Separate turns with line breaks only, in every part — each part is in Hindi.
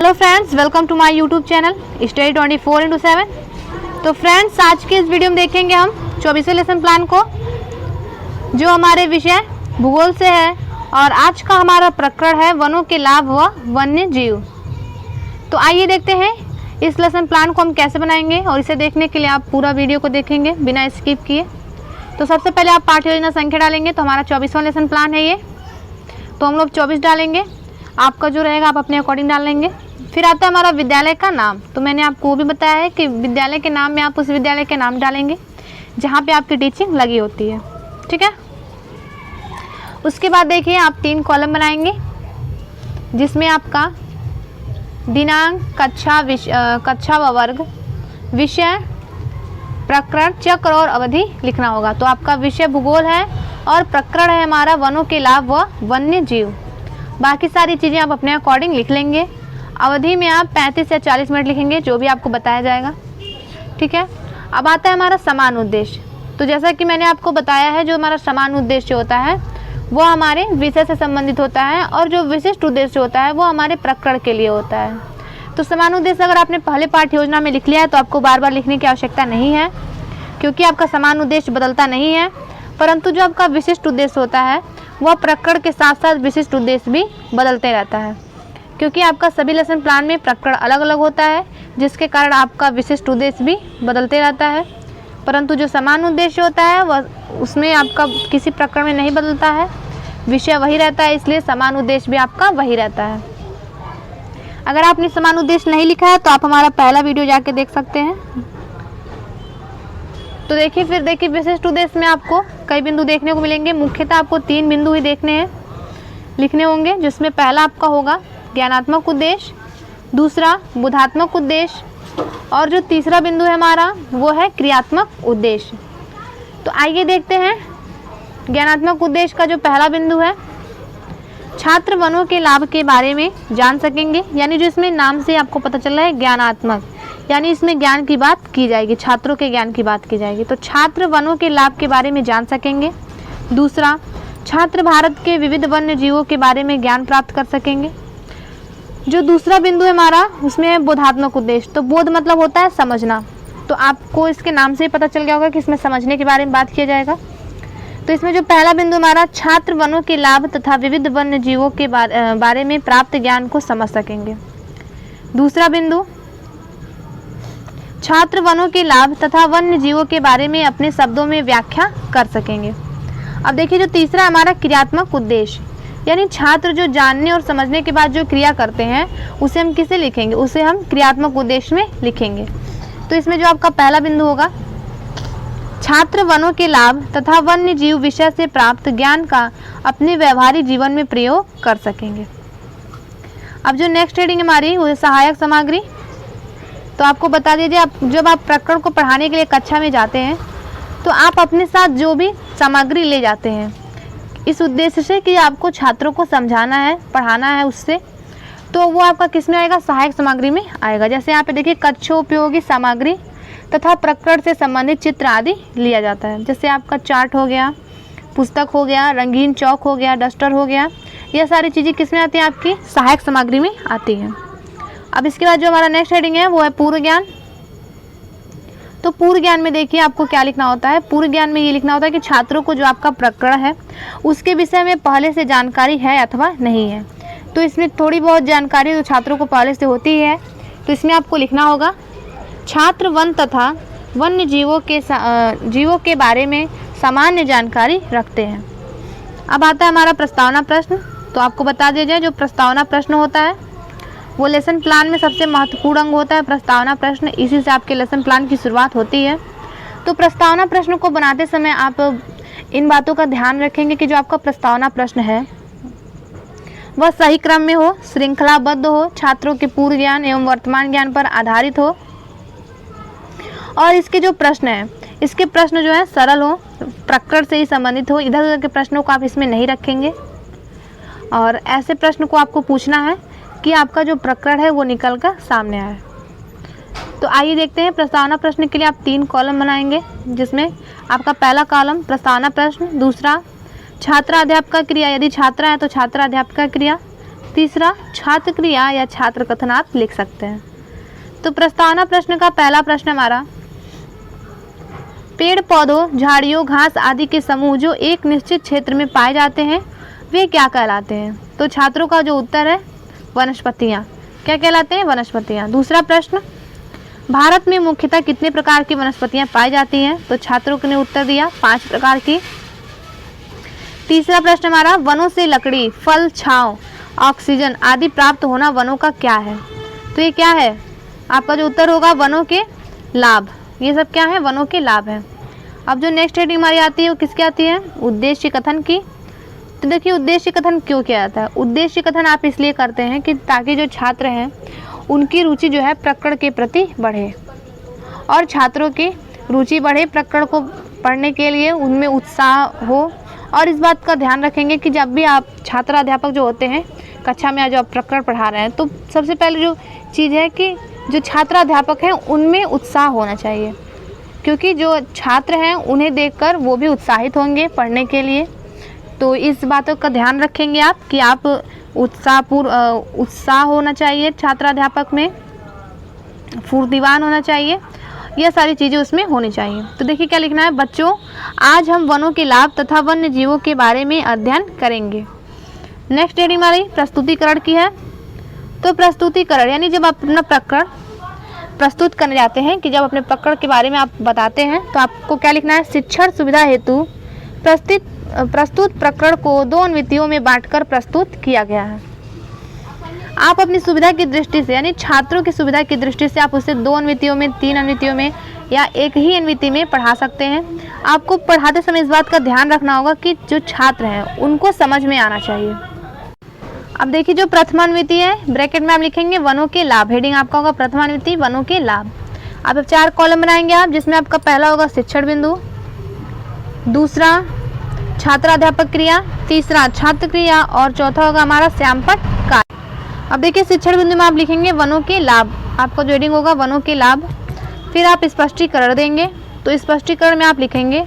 Hello friends, welcome to my YouTube channel study 24/7। तो फ्रेंड्स, आज के इस वीडियो में देखेंगे हम 24वें लेसन प्लान को, जो हमारे विषय भूगोल से है। और आज का हमारा प्रकरण है वनों के लाभ व वन्य जीव। तो आइए देखते हैं इस लेसन प्लान को हम कैसे बनाएंगे, और इसे देखने के लिए आप पूरा वीडियो को देखेंगे बिना स्किप किए। तो सबसे पहले आप पाठ्य योजना संख्या डालेंगे, तो हमारा 24वां लेसन प्लान है ये, तो हम लोग 24 डालेंगे। आपका जो रहेगा आप अपने अकॉर्डिंग डाल लेंगे। फिर आता है हमारा विद्यालय का नाम। तो मैंने आपको वो भी बताया है कि विद्यालय के नाम में आप उस विद्यालय के नाम डालेंगे जहाँ पे आपकी टीचिंग लगी होती है, ठीक है। उसके बाद देखिए आप 3 कॉलम बनाएंगे, जिसमें आपका दिनांक, कक्षा व वर्ग, विषय, प्रकरण, चक्र और अवधि लिखना होगा। तो आपका विषय भूगोल है और प्रकरण है हमारा वनों के लाभ व वन्य जीव। बाकी सारी चीज़ें आप अपने अकॉर्डिंग लिख लेंगे। अवधि में आप 35 या 40 मिनट लिखेंगे, जो भी आपको बताया जाएगा, ठीक है। अब आता है हमारा समान उद्देश्य। तो जैसा कि मैंने आपको बताया है, जो हमारा समान उद्देश्य होता है वो हमारे विषय से संबंधित होता है, और जो विशिष्ट उद्देश्य होता है वो हमारे प्रकरण के लिए होता है। तो समान उद्देश्य अगर आपने पहले पाठ्य योजना में लिख लिया है तो आपको बार बार लिखने की आवश्यकता नहीं है, क्योंकि आपका समान उद्देश्य बदलता नहीं है। परंतु जो आपका विशिष्ट उद्देश्य होता है वह प्रकरण के साथ साथ विशिष्ट उद्देश्य भी बदलते रहता है, क्योंकि आपका सभी लेसन प्लान में प्रकरण अलग अलग होता है, जिसके कारण आपका विशिष्ट उद्देश्य भी बदलते रहता है। परंतु जो समान उद्देश्य होता है वह उसमें आपका किसी प्रकरण में नहीं बदलता है, विषय वही रहता है, इसलिए समान उद्देश्य भी आपका वही रहता है। अगर आपने समान उद्देश्य नहीं लिखा है तो आप हमारा पहला वीडियो जाके देख सकते हैं। तो देखिए, फिर देखिए विशिष्ट उद्देश्य में आपको कई बिंदु देखने को मिलेंगे। मुख्यतः आपको 3 बिंदु ही लिखने होंगे, जिसमें पहला आपका होगा ज्ञानात्मक उद्देश्य, दूसरा बोधात्मक उद्देश्य, और जो तीसरा बिंदु है हमारा वो है क्रियात्मक उद्देश्य। तो आइए देखते हैं ज्ञानात्मक उद्देश्य का जो पहला बिंदु है, छात्र वनों के लाभ के बारे में जान सकेंगे। यानी जो इसमें नाम से आपको पता चल रहा है ज्ञानात्मक, यानी इसमें ज्ञान की बात की जाएगी, छात्रों के ज्ञान की बात की जाएगी। तो छात्र वनों के लाभ के बारे में जान सकेंगे। दूसरा, छात्र भारत के विविध वन्य जीवों के बारे में ज्ञान प्राप्त कर सकेंगे। जो दूसरा बिंदु है हमारा उसमें है बोधात्मक उद्देश्य। तो बोध मतलब होता है समझना। तो आपको इसके नाम से ही पता चल गया होगा कि इसमें समझने के बारे में बात किया जाएगा। तो इसमें जो पहला बिंदु हमारा, छात्र वनों के लाभ तथा विविध वन्य जीवों के बारे में प्राप्त ज्ञान को समझ सकेंगे। दूसरा बिंदु, छात्र वनों के लाभ तथा वन्य जीवों के बारे में अपने शब्दों में व्याख्या कर सकेंगे। अब देखिए जो तीसरा हमारा क्रियात्मक उद्देश्य, यानी छात्र जो जानने और समझने के बाद जो क्रिया करते हैं उसे हम किसे लिखेंगे, उसे हम क्रियात्मक उद्देश्य में लिखेंगे। तो इसमें जो आपका पहला बिंदु होगा, छात्र वनों के लाभ तथा वन्य जीव विषय से प्राप्त ज्ञान का अपने व्यवहारिक जीवन में प्रयोग कर सकेंगे। अब जो नेक्स्ट हेडिंग हमारी वो है सहायक सामग्री। तो आपको बता दीजिए, आप जब आप प्रकरण को पढ़ाने के लिए कक्षा में जाते हैं तो आप अपने साथ जो भी सामग्री ले जाते हैं, इस उद्देश्य से कि आपको छात्रों को समझाना है, पढ़ाना है उससे, तो वो आपका किस में आएगा, सहायक सामग्री में आएगा। जैसे यहाँ पे देखिए कक्षोपयोगी सामग्री तथा प्रकरण से संबंधित चित्र आदि लिया जाता है। जैसे आपका चार्ट हो गया, पुस्तक हो गया, रंगीन चौक हो गया, डस्टर हो गया, यह सारी चीज़ें किस में आती हैं, आपकी सहायक सामग्री में आती हैं। अब इसके बाद जो हमारा नेक्स्ट हेडिंग है वो है पूर्व ज्ञान। तो पूर्व ज्ञान में देखिए आपको क्या लिखना होता है। पूर्व ज्ञान में ये लिखना होता है कि छात्रों को जो आपका प्रकरण है उसके विषय में पहले से जानकारी है अथवा नहीं है। तो इसमें थोड़ी बहुत जानकारी तो छात्रों को पहले से होती है। तो इसमें आपको लिखना होगा, छात्र वन तथा वन्य जीवों के बारे में सामान्य जानकारी रखते हैं। अब आता है हमारा प्रस्तावना प्रश्न। तो आपको बता दिया जाए, जो प्रस्तावना प्रश्न होता है वो लेसन प्लान में सबसे महत्वपूर्ण अंग होता है प्रस्तावना प्रश्न। इसी से आपके लेसन प्लान की शुरुआत होती है। तो प्रस्तावना प्रश्न को बनाते समय आप इन बातों का ध्यान रखेंगे कि जो आपका प्रस्तावना प्रश्न है वह सही क्रम में हो, श्रृंखलाबद्ध हो, छात्रों के पूर्व ज्ञान एवं वर्तमान ज्ञान पर आधारित हो, और इसके जो प्रश्न है, इसके प्रश्न जो है सरल हो, प्रकरण से ही संबंधित हो। इधर उधर के प्रश्नों को आप इसमें नहीं रखेंगे, और ऐसे प्रश्न को आपको पूछना है कि आपका जो प्रकरण है वो निकल कर सामने आए। तो आइए देखते हैं, प्रस्तावना प्रश्न के लिए आप 3 कॉलम बनाएंगे, जिसमें आपका पहला कॉलम प्रस्तावना प्रश्न, दूसरा छात्र अध्यापक क्रिया, यदि छात्रा है तो छात्र अध्यापक क्रिया, तीसरा छात्र क्रिया या छात्र कथन आप लिख सकते हैं। तो प्रस्तावना प्रश्न का पहला प्रश्न हमारा, पेड़ पौधों, झाड़ियों, घास आदि के समूह जो एक निश्चित क्षेत्र में पाए जाते हैं वे क्या कहलाते हैं? तो छात्रों का जो उत्तर है वनस्पतियाँ। क्या कहलाते हैं? वनस्पतियाँ। दूसरा प्रश्न, भारत में मुख्यतः कितने प्रकार की वनस्पतियाँ पाई जाती हैं? तो छात्रों ने उत्तर दिया 5 प्रकार की। तीसरा प्रश्न हमारा, वनों से लकड़ी, फल, छांव, ऑक्सीजन आदि प्राप्त होना वनों का क्या है? तो ये क्या है? आपका जो उत्तर होगा वनों के लाभ। ये सब क्या है? वनों के लाभ हैं। अब जो नेक्स्ट हेडिंग हमारी आती है वो किसकी आती है? उद्देश्य कथन की। तो देखिए उद्देश्य कथन क्यों किया जाता है? उद्देश्य कथन आप इसलिए करते हैं कि ताकि जो छात्र हैं उनकी रुचि जो है प्रकरण के प्रति बढ़े और छात्रों की रुचि बढ़े प्रकरण को पढ़ने के लिए, उनमें उत्साह हो। और इस बात का ध्यान रखेंगे कि जब भी आप छात्र अध्यापक जो होते हैं कक्षा में जो आप प्रकरण पढ़ा रहे हैं, तो सबसे पहले जो चीज़ है कि जो छात्र अध्यापक हैं उनमें उत्साह होना चाहिए, क्योंकि जो छात्र हैं उन्हें देखकर वो भी उत्साहित होंगे पढ़ने के लिए। तो इस बातों का ध्यान रखेंगे आप कि आप उत्साह होना चाहिए छात्र अध्यापक में, फुर्तीवान होना चाहिए, यह सारी चीज़ें उसमें होनी चाहिए। तो देखिए क्या लिखना है बच्चों, आज हम वनों के लाभ तथा वन्य जीवों के बारे में अध्ययन करेंगे। नेक्स्ट हेडिंग हमारी प्रस्तुतिकरण की है। तो प्रस्तुतिकरण यानी जब आप अपना प्रकरण प्रस्तुत करने जाते हैं, कि जब अपने प्रकरण के बारे में आप बताते हैं तो आपको क्या लिखना है? शिक्षण सुविधा हेतु प्रस्तुत प्रकरण को 2 अनुवृत्तियों में बांटकर प्रस्तुत किया गया है। आप अपनी सुविधा की दृष्टि से यानी छात्रों की सुविधा की दृष्टि से आप उसे 2 अनुवृत्तियों में, 3 अनुवृत्तियों में या एक ही अनुवृत्ति में पढ़ा सकते हैं। आपको पढ़ाते समय इस बात का ध्यान रखना होगा कि जो छात्र हैं उनको समझ में आना चाहिए। अब देखिए जो प्रथमान्विति है, ब्रैकेट में आप लिखेंगे वनों के लाभ। हेडिंग आपका होगा प्रथमान्विति वनों के लाभ। अब 4 कॉलम बनाएंगे आप, जिसमें आपका पहला होगा शिक्षण बिंदु, दूसरा छात्र अध्यापक क्रिया, तीसरा छात्र क्रिया और चौथा होगा हमारा श्यामपट्ट कार्य। अब देखिए शिक्षण बिंदु में आप लिखेंगे वनों के लाभ, आपका जो हेडिंग होगा वनों के लाभ। फिर आप स्पष्टीकरण देंगे, तो स्पष्टीकरण में आप लिखेंगे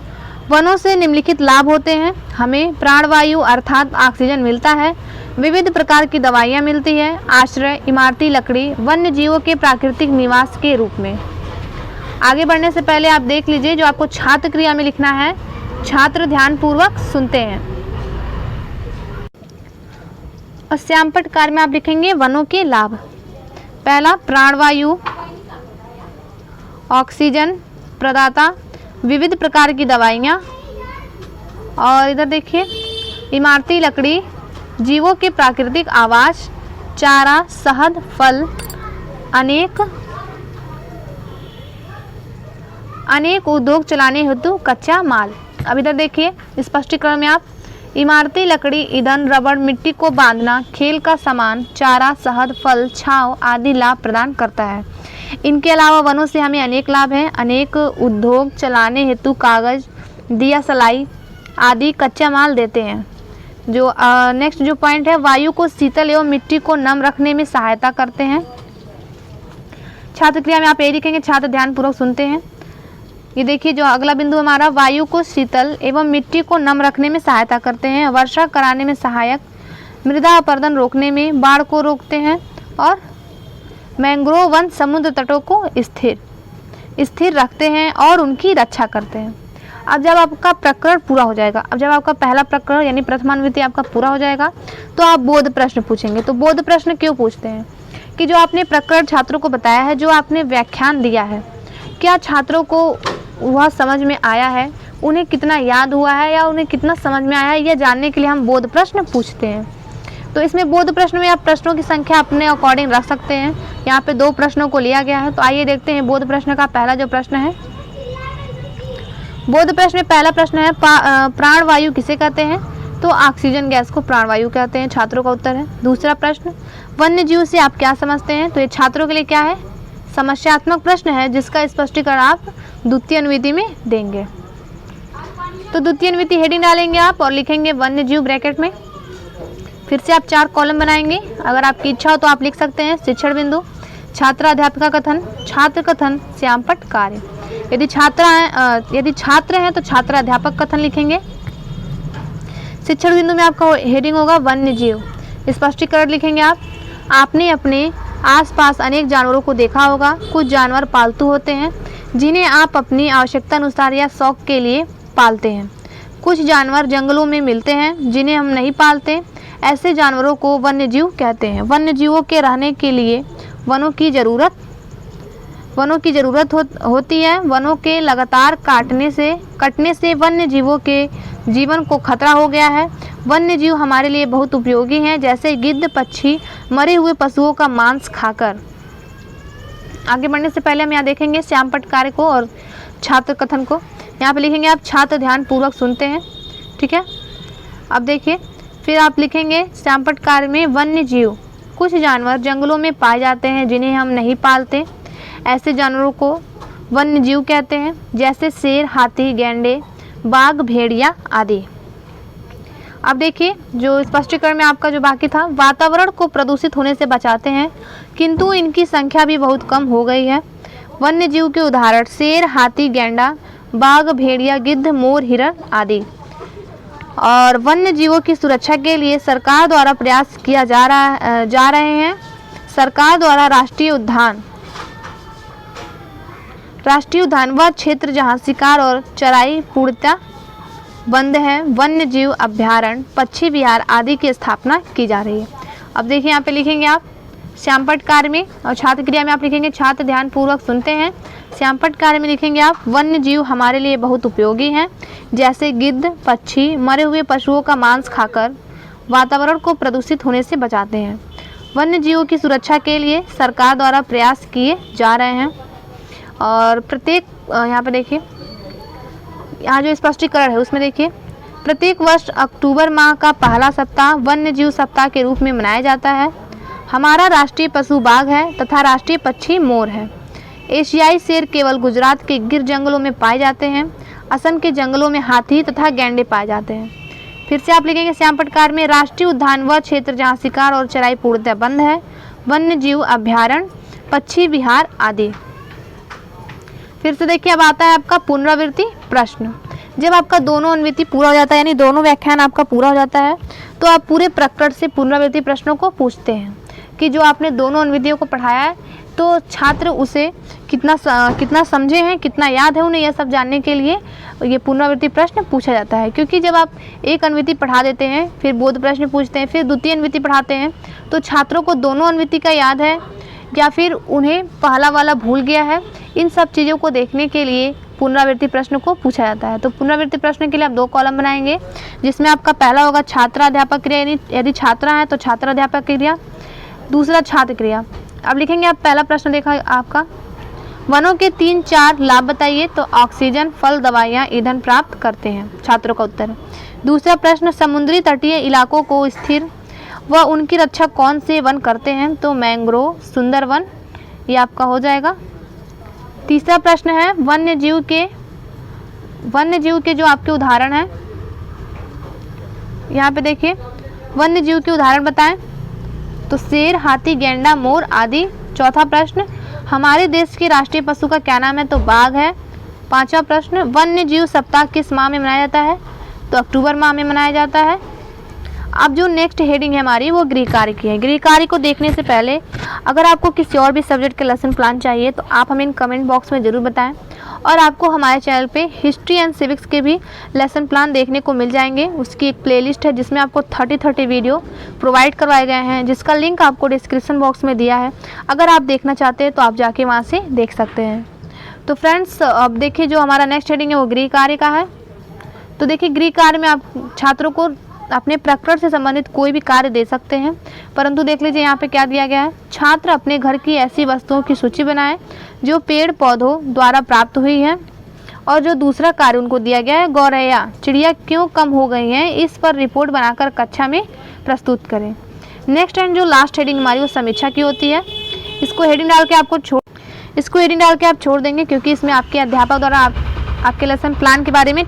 वनों से निम्नलिखित लाभ होते हैं। हमें प्राणवायु अर्थात ऑक्सीजन मिलता है, विविध प्रकार की दवाइयाँ मिलती है, आश्रय, इमारती लकड़ी, वन्य जीवों के प्राकृतिक निवास के रूप में। आगे बढ़ने से पहले आप देख लीजिए जो आपको छात्र क्रिया में लिखना है, छात्र ध्यानपूर्वक सुनते हैं। और श्यामपट्ट कार्य में आप लिखेंगे वनों के लाभ। पहला प्राणवायु, ऑक्सीजन प्रदाता, विविध प्रकार की दवाइयाँ, और इधर देखिए इमारती लकड़ी, जीवों के प्राकृतिक आवास, चारा, शहद, फल, अनेक उद्योग चलाने हेतु कच्चा माल। अब इधर देखिए स्पष्टीकरण में आप इमारती लकड़ी, ईंधन, रबड़, मिट्टी को बांधना, खेल का सामान, चारा, शहद, फल, छांव आदि लाभ प्रदान करता है। इनके अलावा वनों से हमें अनेक लाभ हैं। अनेक उद्योग चलाने हेतु कागज, दिया सलाई आदि कच्चा माल देते हैं। जो नेक्स्ट जो पॉइंट है, वायु को शीतल एवं मिट्टी को नम रखने में सहायता करते हैं। छात्र क्रिया में आप ये लिखेंगे छात्र ध्यानपूर्वक सुनते हैं। ये देखिए जो अगला बिंदु हमारा, वायु को शीतल एवं मिट्टी को नम रखने में सहायता करते हैं, वर्षा कराने में सहायक, मृदा अपरदन रोकने में, बाढ़ को रोकते हैं, और मैंग्रोव वन समुद्र तटों को स्थिर रखते हैं और उनकी रक्षा करते हैं। अब जब आपका प्रकरण पूरा हो जाएगा, अब जब आपका पहला प्रकरण यानी प्रथमान्विति आपका पूरा हो जाएगा, तो आप बोध प्रश्न पूछेंगे। तो बोध प्रश्न क्यों पूछते हैं? कि जो आपने प्रकरण छात्रों को बताया है, जो आपने व्याख्यान दिया है, क्या छात्रों को वह समझ में आया है, उन्हें कितना याद हुआ है या उन्हें कितना समझ में आया है, यह जानने के लिए हम बोध प्रश्न पूछते हैं। तो इसमें बोध प्रश्न में आप प्रश्नों की संख्या अपने अकॉर्डिंग रख सकते हैं। यहाँ पे 2 प्रश्नों को लिया गया है। तो आइए देखते हैं बोध प्रश्न का पहला जो प्रश्न है। बोध प्रश्न में पहला प्रश्न है, प्राणवायु किसे कहते हैं? तो ऑक्सीजन गैस को प्राणवायु कहते हैं। छात्रों का उत्तर है। दूसरा प्रश्न, वन्य जीव से आप क्या समझते हैं? तो ये छात्रों के लिए क्या है? समस्यात्मक प्रश्न है, जिसका स्पष्टीकरण आप द्वितीय अनुवृत्ति में देंगे। तो द्वितीय अनुवृत्ति हेडिंग डालेंगे आप और लिखेंगे वन्य जीव ब्रैकेट में। फिर से आप 4 कॉलम बनाएंगे। अगर आपकी इच्छा हो तो आप लिख सकते हैं शिक्षण बिंदु, छात्र अध्यापिका कथन, छात्र कथन, श्यामपट्ट कार्य। यदि छात्र हैं तो छात्र अध्यापक कथन लिखेंगे। शिक्षण बिंदु में आपका हेडिंग होगा वन्य जीव। स्पष्टीकरण लिखेंगे आप। आपने अपने आसपास अनेक जानवरों को देखा होगा। कुछ जानवर पालतू होते हैं जिन्हें आप अपनी आवश्यकता अनुसार या शौक के लिए पालते हैं। कुछ जानवर जंगलों में मिलते हैं जिन्हें हम नहीं पालते। ऐसे जानवरों को वन्यजीव कहते हैं। वन्यजीवों के रहने के लिए वनों की ज़रूरत होती है। वनों के लगातार कटने से वन्य जीवों के जीवन को खतरा हो गया है। वन्य जीव हमारे लिए बहुत उपयोगी हैं, जैसे गिद्ध, पक्षी मरे हुए पशुओं का मांस खाकर। आगे बढ़ने से पहले हम यहाँ देखेंगे श्याम पटकारे को और छात्र कथन को। यहाँ पे लिखेंगे आप छात्र ध्यान पूर्वक सुनते हैं, ठीक है। अब देखिए, फिर आप लिखेंगे श्याम पटकारे में वन्य जीव। कुछ जानवर जंगलों में पाए जाते हैं जिन्हें हम नहीं पालते। ऐसे जानवरों को वन्य जीव कहते हैं, जैसे शेर, हाथी, गैंडे, बाघ, भेड़िया आदि। अब देखिए, जो स्पष्टीकरण में आपका जो बाकी था, वातावरण को प्रदूषित होने से बचाते हैं, किंतु इनकी संख्या भी बहुत कम हो गई है। वन्य जीव के उदाहरण शेर, हाथी, गैंडा, बाघ, भेड़िया, गिद्ध, मोर, हिरण आदि। और वन्य जीवों की सुरक्षा के लिए सरकार द्वारा प्रयास किया जा रहे हैं। सरकार द्वारा राष्ट्रीय उद्यान वह क्षेत्र जहां शिकार और चराई पूर्णतः बंद है, वन्य जीव अभ्यारण्य, पक्षी विहार आदि की स्थापना की जा रही है। अब देखिए, यहाँ पे लिखेंगे आप श्याम पटकारे में, और छात्र क्रिया में आप लिखेंगे छात्र ध्यान पूर्वक सुनते हैं। श्याम पटकारे में लिखेंगे आप वन्य जीव हमारे लिए बहुत उपयोगी हैं, जैसे गिद्ध, पक्षी मरे हुए पशुओं का मांस खाकर वातावरण को प्रदूषित होने से बचाते हैं। वन्य जीवों की सुरक्षा के लिए सरकार द्वारा प्रयास किए जा रहे हैं। और प्रत्येक यहाँ पे देखिए, यहाँ जो स्पष्टीकरण है उसमें देखिए, प्रत्येक वर्ष अक्टूबर माह का पहला सप्ताह वन्य जीव सप्ताह के रूप में मनाया जाता है। हमारा राष्ट्रीय पशु बाघ है तथा राष्ट्रीय पक्षी मोर है। एशियाई शेर केवल गुजरात के गिर जंगलों में पाए जाते हैं। असम के जंगलों में हाथी तथा गैंडे पाए जाते हैं। फिर से आप लिखेंगे श्याम पटकारे में राष्ट्रीय उद्यान वह क्षेत्र जहाँ शिकार और चराई पूर्णतः बंद है, वन्य जीव अभ्यारण्य, पक्षी विहार आदि। फिर से देखिए, अब आता है आपका पुनरावृत्ति प्रश्न। जब आपका दोनों अन्विति पूरा हो जाता है, यानी दोनों व्याख्यान आपका पूरा हो जाता है, तो आप पूरे प्रकरण से पुनरावृत्ति प्रश्नों को पूछते हैं कि जो आपने दोनों अन्वितियों को पढ़ाया है, तो छात्र उसे कितना समझे हैं, कितना याद है उन्हें, यह सब जानने के लिए ये पुनरावृत्ति प्रश्न पूछा जाता है। क्योंकि जब आप एक अन्विति पढ़ा देते हैं, फिर बोध प्रश्न पूछते हैं, फिर द्वितीय अन्विति पढ़ाते हैं, तो छात्रों को दोनों अन्विति का याद है या फिर उन्हें पहला वाला भूल गया है, इन सब चीज़ों को देखने के लिए पुनरावृत्ति प्रश्न को पूछा जाता है। तो पुनरावृत्ति प्रश्न के लिए आप 2 कॉलम बनाएंगे, जिसमें आपका पहला होगा छात्राध्यापक क्रिया, यानी यदि छात्रा है तो छात्राध्यापक क्रिया, दूसरा छात्र क्रिया। अब लिखेंगे आप पहला प्रश्न देखा आपका, वनों के 3-4 लाभ बताइए। तो ऑक्सीजन, फल, दवाइयाँ, ईंधन प्राप्त करते हैं, छात्रों का उत्तर है। दूसरा प्रश्न, समुद्री तटीय इलाकों को स्थिर व उनकी रक्षा कौन से वन करते हैं। तो मैंग्रोव, सुंदरवन, ये आपका हो जाएगा। तीसरा प्रश्न है, वन्य जीव के जो आपके उदाहरण हैं, यहाँ पे देखिए, वन्य जीव के उदाहरण बताएं। तो शेर, हाथी, गैंडा, मोर आदि। चौथा प्रश्न, हमारे देश के राष्ट्रीय पशु का क्या नाम है। तो बाघ है। पांचवा प्रश्न, वन्य जीव सप्ताह किस माह में मनाया जाता है। तो अक्टूबर माह में मनाया जाता है। अब जो नेक्स्ट हेडिंग है हमारी, वो गृह कार्य की है। गृह कार्य को देखने से पहले अगर आपको किसी और भी सब्जेक्ट के लेसन प्लान चाहिए तो आप हमें कमेंट बॉक्स में ज़रूर बताएं। और आपको हमारे चैनल पे हिस्ट्री एंड सिविक्स के भी लेसन प्लान देखने को मिल जाएंगे। उसकी एक प्लेलिस्ट है जिसमें आपको 30 वीडियो प्रोवाइड करवाए गए हैं, जिसका लिंक आपको डिस्क्रिप्शन बॉक्स में दिया है। अगर आप देखना चाहते हैं तो आप जाके वहाँ से देख सकते हैं। तो फ्रेंड्स, अब देखिए, जो हमारा नेक्स्ट हेडिंग है वो गृह कार्य का है। तो देखिए, गृह कार्य में आप छात्रों को अपने प्रकरण से संबंधित कोई भी कार्य दे सकते हैं, परंतु देख लीजिए यहाँ पे क्या दिया गया है। छात्र अपने घर की ऐसी वस्तुओं की सूची बनाएं जो पेड़ पौधों द्वारा प्राप्त हुई है। और जो दूसरा कार्य उनको दिया गया है, गौरैया चिड़िया क्यों कम हो गई हैं, इस पर रिपोर्ट बनाकर कक्षा में प्रस्तुत करें। नेक्स्ट एंड जो लास्ट हेडिंग हमारी वो समीक्षा की होती है। इसको हेडिंग डाल के आप छोड़ देंगे, क्योंकि इसमें आपके अध्यापक द्वारा आपके लेसन प्लान के बारे में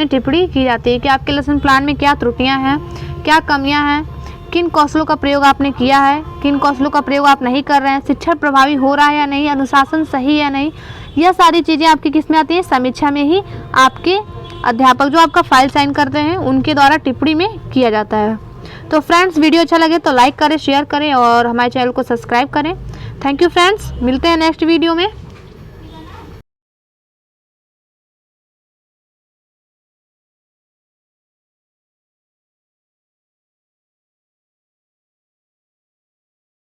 टिप्पणी की जाती है कि आपके लेसन प्लान में क्या त्रुटियां हैं, क्या कमियां हैं, किन कौशलों का प्रयोग आपने किया है, किन कौशलों का प्रयोग आप नहीं कर रहे हैं, शिक्षण प्रभावी हो रहा है या नहीं, अनुशासन सही है या नहीं, यह सारी चीज़ें आपकी किस में आती हैं, समीक्षा में ही आपके अध्यापक जो आपका फाइल साइन करते हैं उनके द्वारा टिप्पणी में किया जाता है। तो फ्रेंड्स, वीडियो अच्छा लगे तो लाइक करें, शेयर करें और हमारे चैनल को सब्सक्राइब करें। थैंक यू फ्रेंड्स, मिलते हैं नेक्स्ट वीडियो में।